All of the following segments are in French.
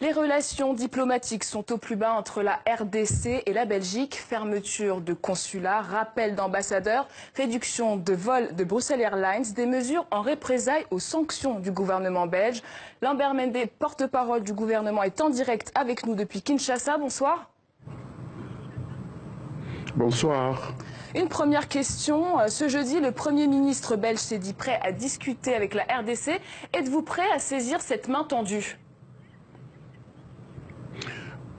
Les relations diplomatiques sont au plus bas entre la RDC et la Belgique. Fermeture de consulats, rappel d'ambassadeurs, réduction de vols de Bruxelles Airlines, des mesures en représailles aux sanctions du gouvernement belge. Lambert Mende, porte-parole du gouvernement, est en direct avec nous depuis Kinshasa. Bonsoir. Bonsoir. Une première question. Ce jeudi, le Premier ministre belge s'est dit prêt à discuter avec la RDC. Êtes-vous prêt à saisir cette main tendue ?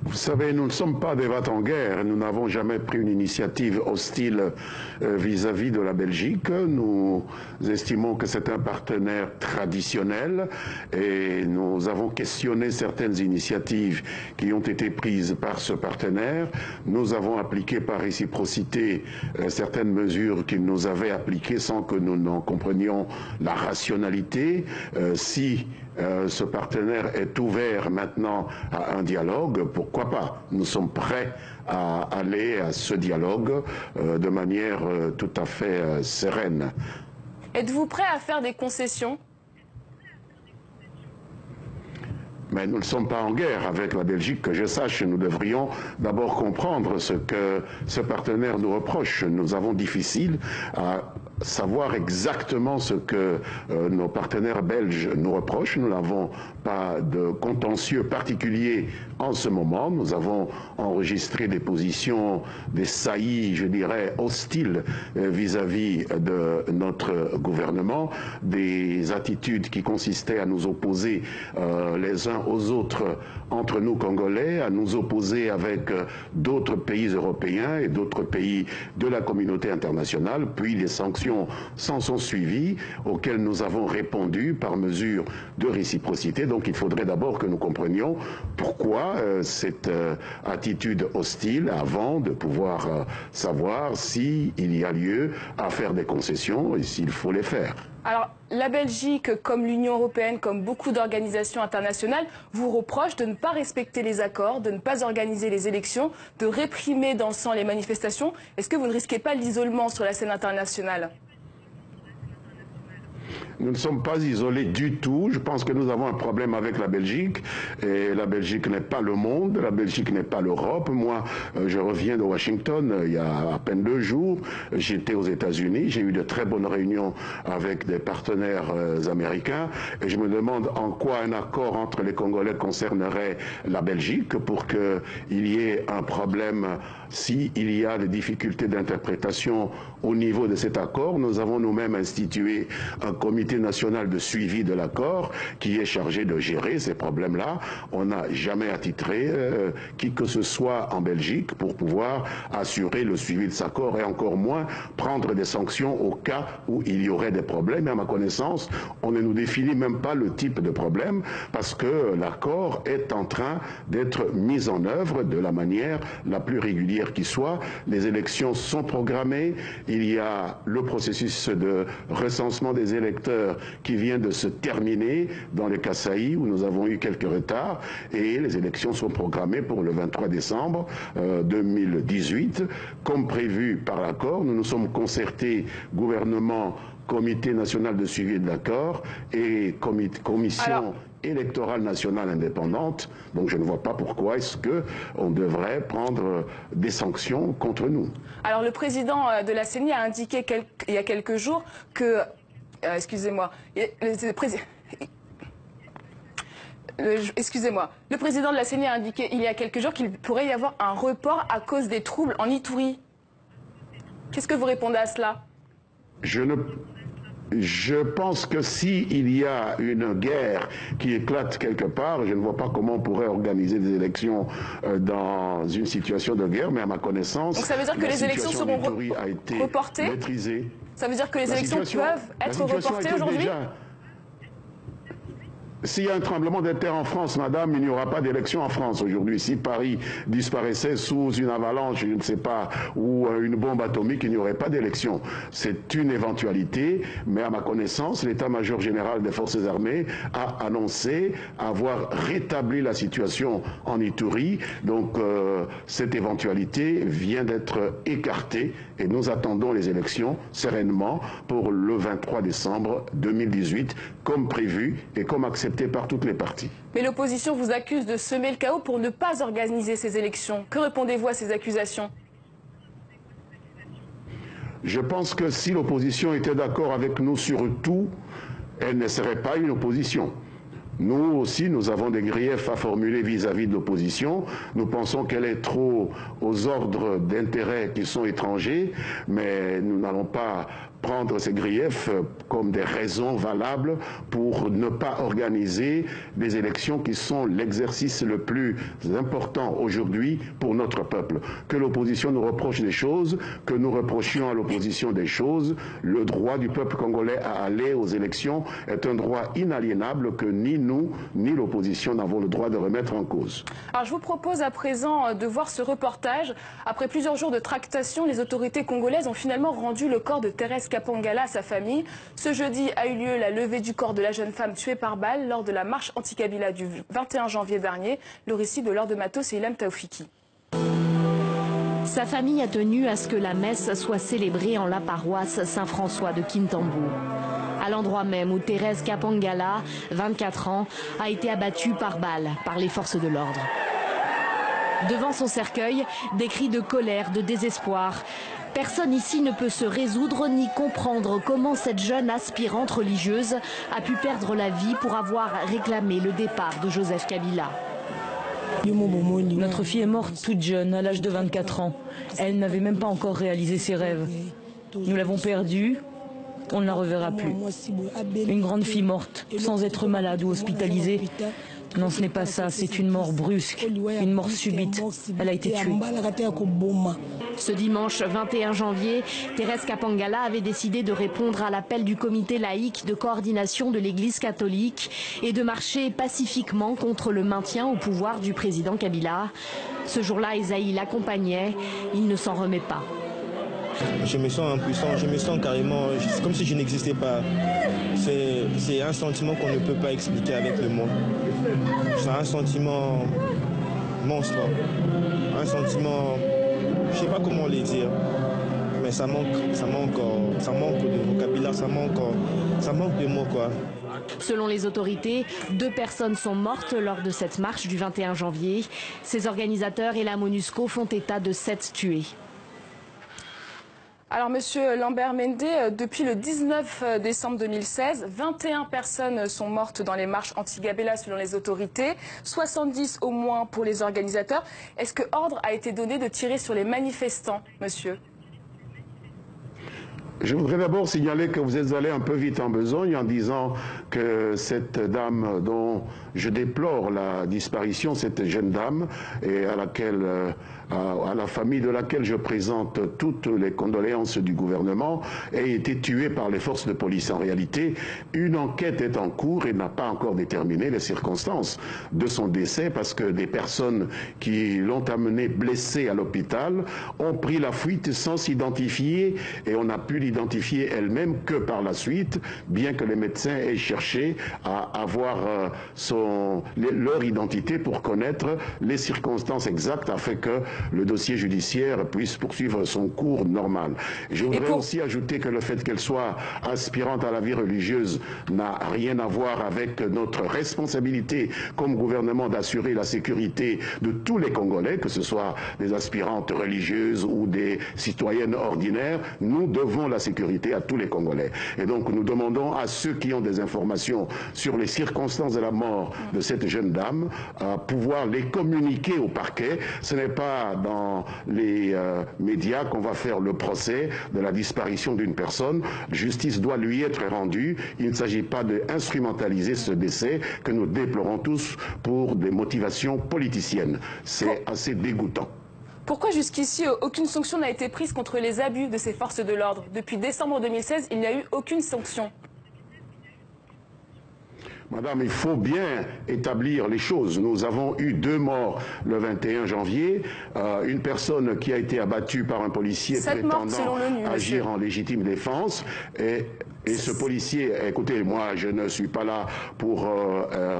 Vous savez, nous ne sommes pas des va-t-en-guerre. Nous n'avons jamais pris une initiative hostile vis-à-vis de la Belgique. Nous estimons que c'est un partenaire traditionnel et nous avons questionné certaines initiatives qui ont été prises par ce partenaire. Nous avons appliqué par réciprocité certaines mesures qu'il nous avait appliquées sans que nous n'en comprenions la rationalité. Si ce partenaire est ouvert maintenant à un dialogue, pourquoi pas? Nous sommes prêts à aller à ce dialogue de manière tout à fait sereine. Êtes-vous prêt à faire des concessions ? Mais nous ne sommes pas en guerre avec la Belgique, que je sache. Nous devrions d'abord comprendre ce que ce partenaire nous reproche. Nous avons difficile à savoir exactement ce que nos partenaires belges nous reprochent. Nous n'avons pas de contentieux particulier en ce moment. Nous avons enregistré des positions, des saillies, je dirais, hostiles vis-à-vis de notre gouvernement, des attitudes qui consistaient à nous opposer les uns aux autres entre nous Congolais, à nous opposer avec d'autres pays européens et d'autres pays de la communauté internationale, puis les sanctions s'en sont suivies, auxquelles nous avons répondu par mesure de réciprocité. Donc il faudrait d'abord que nous comprenions pourquoi cette attitude hostile avant de pouvoir savoir s'il y a lieu à faire des concessions et s'il faut les faire. Alors, la Belgique, comme l'Union européenne, comme beaucoup d'organisations internationales, vous reproche de ne pas respecter les accords, de ne pas organiser les élections, de réprimer dans le sang les manifestations. Est-ce que vous ne risquez pas l'isolement sur la scène internationale ? Nous ne sommes pas isolés du tout. Je pense que nous avons un problème avec la Belgique. Et la Belgique n'est pas le monde, la Belgique n'est pas l'Europe. Moi, je reviens de Washington il y a à peine 2 jours. J'étais aux États-Unis. J'ai eu de très bonnes réunions avec des partenaires américains. Et je me demande en quoi un accord entre les Congolais concernerait la Belgique pour qu'il y ait un problème s'il y a des difficultés d'interprétation au niveau de cet accord. Nous avons nous-mêmes institué un comité national de suivi de l'accord qui est chargé de gérer ces problèmes-là. On n'a jamais attitré qui que ce soit en Belgique pour pouvoir assurer le suivi de cet accord et encore moins prendre des sanctions au cas où il y aurait des problèmes. Et à ma connaissance, on ne nous définit même pas le type de problème parce que l'accord est en train d'être mis en œuvre de la manière la plus régulière qui soit. Les élections sont programmées. Il y a le processus de recensement des électeurs qui vient de se terminer dans le Kasaï où nous avons eu quelques retards et les élections sont programmées pour le 23 décembre 2018 comme prévu par l'accord. Nous nous sommes concertés, gouvernement, Comité national de suivi de l'accord et commission électorale nationale indépendante. Donc je ne vois pas pourquoi est-ce qu'on devrait prendre des sanctions contre nous. Alors le président de la CENI a indiqué il y a quelques jours que... excusez-moi. Excusez-moi. Le président de la CENI a indiqué il y a quelques jours qu'il pourrait y avoir un report à cause des troubles en Ituri. Qu'est-ce que vous répondez à cela ? Je pense que s'il y a une guerre qui éclate quelque part, je ne vois pas comment on pourrait organiser des élections dans une situation de guerre, mais à ma connaissance, donc ça veut dire que les élections seront reportées ? Maîtrisée. Ça veut dire que les élections peuvent être reportées aujourd'hui ? S'il y a un tremblement de terre en France, madame, il n'y aura pas d'élection en France aujourd'hui. Si Paris disparaissait sous une avalanche, je ne sais pas, ou une bombe atomique, il n'y aurait pas d'élection. C'est une éventualité, mais à ma connaissance, l'état-major général des forces armées a annoncé avoir rétabli la situation en Ituri. Donc, cette éventualité vient d'être écartée et nous attendons les élections sereinement pour le 23 décembre 2018, comme prévu et comme accepté accepté par toutes les parties. Mais l'opposition vous accuse de semer le chaos pour ne pas organiser ces élections. Que répondez-vous à ces accusations ? Je pense que si l'opposition était d'accord avec nous sur tout, elle ne serait pas une opposition. Nous aussi, nous avons des griefs à formuler vis-à-vis de l'opposition. Nous pensons qu'elle est trop aux ordres d'intérêts qui sont étrangers, mais nous n'allons pas prendre ces griefs comme des raisons valables pour ne pas organiser des élections qui sont l'exercice le plus important aujourd'hui pour notre peuple. Que l'opposition nous reproche des choses, que nous reprochions à l'opposition des choses, le droit du peuple congolais à aller aux élections est un droit inaliénable que ni nous, ni l'opposition n'avons le droit de remettre en cause. Alors je vous propose à présent de voir ce reportage. Après plusieurs jours de tractation, les autorités congolaises ont finalement rendu le corps de Thérèse Kapangala à sa famille. Ce jeudi a eu lieu la levée du corps de la jeune femme tuée par balle lors de la marche anti-Kabila du 21 janvier dernier. Le récit de Laure de Matos et Ilham Taoufiki. Sa famille a tenu à ce que la messe soit célébrée en la paroisse Saint-François de Kintambo. À l'endroit même où Thérèse Kapangala, 24 ans, a été abattue par balle par les forces de l'ordre. Devant son cercueil, des cris de colère, de désespoir. Personne ici ne peut se résoudre ni comprendre comment cette jeune aspirante religieuse a pu perdre la vie pour avoir réclamé le départ de Joseph Kabila. Notre fille est morte toute jeune, à l'âge de 24 ans. Elle n'avait même pas encore réalisé ses rêves. Nous l'avons perdue, on ne la reverra plus. Une grande fille morte, sans être malade ou hospitalisée. Non, ce n'est pas ça, c'est une mort brusque, une mort subite. Elle a été tuée. Ce dimanche 21 janvier, Thérèse Kapangala avait décidé de répondre à l'appel du comité laïque de coordination de l'Église catholique et de marcher pacifiquement contre le maintien au pouvoir du président Kabila. Ce jour-là, Esaïe l'accompagnait, il ne s'en remet pas. Je me sens impuissant, je me sens carrément comme si je n'existais pas. C'est un sentiment qu'on ne peut pas expliquer avec le mot. C'est un sentiment monstre, un sentiment, je ne sais pas comment le dire, mais ça manque de vocabulaire, ça manque de mots quoi. Selon les autorités, 2 personnes sont mortes lors de cette marche du 21 janvier. Ses organisateurs et la MONUSCO font état de 7 tués. Alors, Monsieur Lambert Mende, depuis le 19 décembre 2016, 21 personnes sont mortes dans les marches anti-Kabila selon les autorités, 70 au moins pour les organisateurs. Est-ce que ordre a été donné de tirer sur les manifestants, monsieur ? Je voudrais d'abord signaler que vous êtes allé un peu vite en besogne en disant que cette dame dont je déplore la disparition, cette jeune dame, et à la famille de laquelle je présente toutes les condoléances du gouvernement, a été tuée par les forces de police. En réalité, une enquête est en cours et n'a pas encore déterminé les circonstances de son décès parce que des personnes qui l'ont amenée blessée à l'hôpital ont pris la fuite sans s'identifier et on a pu l'identifier elle-même que par la suite, bien que les médecins aient cherché à avoir leur identité pour connaître les circonstances exactes afin que le dossier judiciaire puisse poursuivre son cours normal. Je voudrais aussi ajouter que le fait qu'elle soit aspirante à la vie religieuse n'a rien à voir avec notre responsabilité comme gouvernement d'assurer la sécurité de tous les Congolais, que ce soit des aspirantes religieuses ou des citoyennes ordinaires. Nous devons la sécurité à tous les Congolais. Et donc nous demandons à ceux qui ont des informations sur les circonstances de la mort de cette jeune dame à pouvoir les communiquer au parquet. Ce n'est pas dans les médias qu'on va faire le procès de la disparition d'une personne. Justice doit lui être rendue. Il ne s'agit pas d'instrumentaliser ce décès que nous déplorons tous pour des motivations politiciennes. C'est assez dégoûtant. Pourquoi jusqu'ici aucune sanction n'a été prise contre les abus de ces forces de l'ordre? Depuis décembre 2016, il n'y a eu aucune sanction. Madame, il faut bien établir les choses. Nous avons eu 2 morts le 21 janvier. Une personne qui a été abattue par un policier prétendant agir en légitime défense. Et ce policier, écoutez, moi je ne suis pas là pour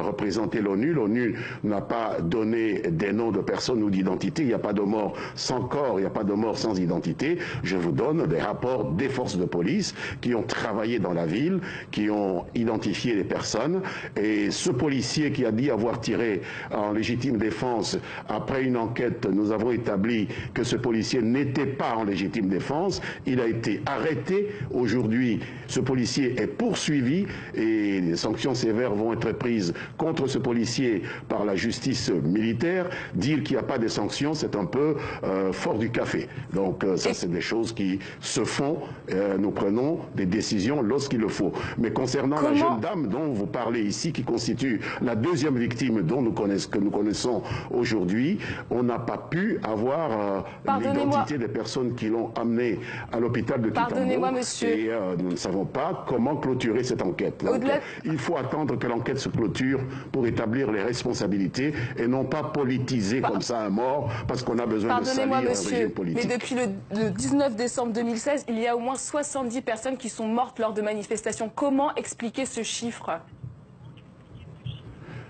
représenter l'ONU. L'ONU n'a pas donné des noms de personnes ou d'identité. Il n'y a pas de mort sans corps, il n'y a pas de mort sans identité. Je vous donne des rapports des forces de police qui ont travaillé dans la ville, qui ont identifié les personnes. Et ce policier qui a dit avoir tiré en légitime défense, après une enquête, nous avons établi que ce policier n'était pas en légitime défense. Il a été arrêté. Aujourd'hui, ce policier est poursuivi et des sanctions sévères vont être prises contre ce policier par la justice militaire. Dire qu'il n'y a pas de sanctions, c'est un peu fort du café. Donc ça, c'est des choses qui se font. Nous prenons des décisions lorsqu'il le faut. Mais concernant la jeune dame dont vous parlez ici, qui constitue la deuxième victime que nous connaissons aujourd'hui, on n'a pas pu avoir l'identité des personnes qui l'ont amenée à l'hôpital de Kintambo. Pardonnez-moi, monsieur. Et nous ne savons pas comment clôturer cette enquête. Donc, il faut attendre que l'enquête se clôture pour établir les responsabilités et non pas politiser comme ça un mort parce qu'on a besoin de salir un régime politique. Mais depuis le 19 décembre 2016, il y a au moins 70 personnes qui sont mortes lors de manifestations. Comment expliquer ce chiffre ?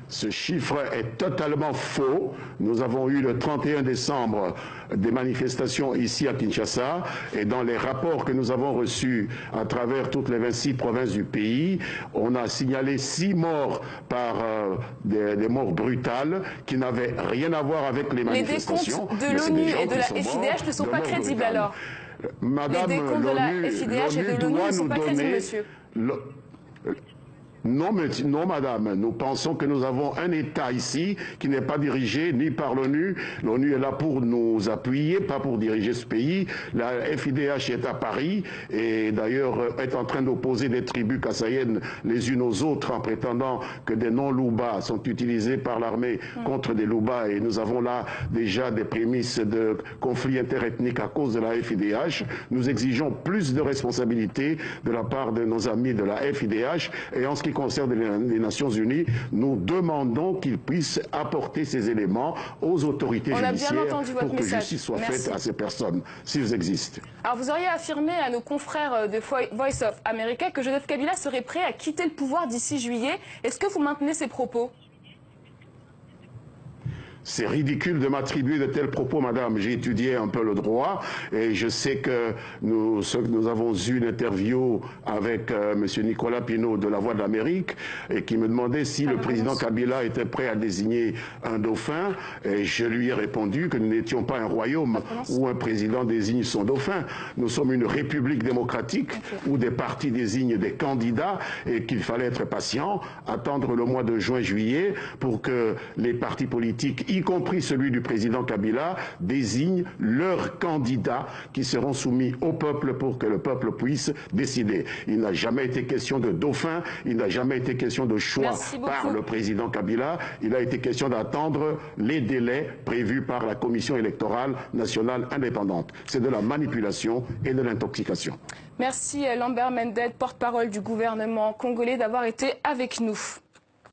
Ce chiffre est totalement faux. Nous avons eu le 31 décembre des manifestations ici à Kinshasa et dans les rapports que nous avons reçus à travers toutes les 26 provinces du pays, on a signalé 6 morts par des morts brutales qui n'avaient rien à voir avec les manifestations. Les décomptes de l'ONU et de la FIDH ne sont pas crédibles alors. Madame, les décomptes de la FIDH et de l'ONU ne sont pas crédibles, monsieur. Non, madame, nous pensons que nous avons un État ici qui n'est pas dirigé ni par l'ONU. L'ONU est là pour nous appuyer, pas pour diriger ce pays. La FIDH est à Paris et d'ailleurs est en train d'opposer des tribus kassaïennes les unes aux autres en prétendant que des non-Louba sont utilisés par l'armée contre des Louba. Et nous avons là déjà des prémices de conflits interethniques à cause de la FIDH. Nous exigeons plus de responsabilités de la part de nos amis de la FIDH. Et en ce qui concerne les Nations Unies, nous demandons qu'ils puissent apporter ces éléments aux autorités judiciaires pour que justice soit faite à ces personnes, s'ils existent. Alors vous auriez affirmé à nos confrères de Voice of America que Joseph Kabila serait prêt à quitter le pouvoir d'ici juillet. Est-ce que vous maintenez ces propos ? C'est ridicule de m'attribuer de tels propos, madame. J'ai étudié un peu le droit et je sais que nous avons eu une interview avec M. Nicolas Pinault de La Voix de l'Amérique et qui me demandait si le président Kabila était prêt à désigner un dauphin. Et je lui ai répondu que nous n'étions pas un royaume où un président désigne son dauphin. Nous sommes une république démocratique où des partis désignent des candidats et qu'il fallait être patient, attendre le mois de juin-juillet pour que les partis politiques, y compris celui du président Kabila, désignent leurs candidats qui seront soumis au peuple pour que le peuple puisse décider. Il n'a jamais été question de dauphin, il n'a jamais été question de choix par le président Kabila, il a été question d'attendre les délais prévus par la Commission électorale nationale indépendante. C'est de la manipulation et de l'intoxication. Merci Lambert Mendel, porte-parole du gouvernement congolais, d'avoir été avec nous.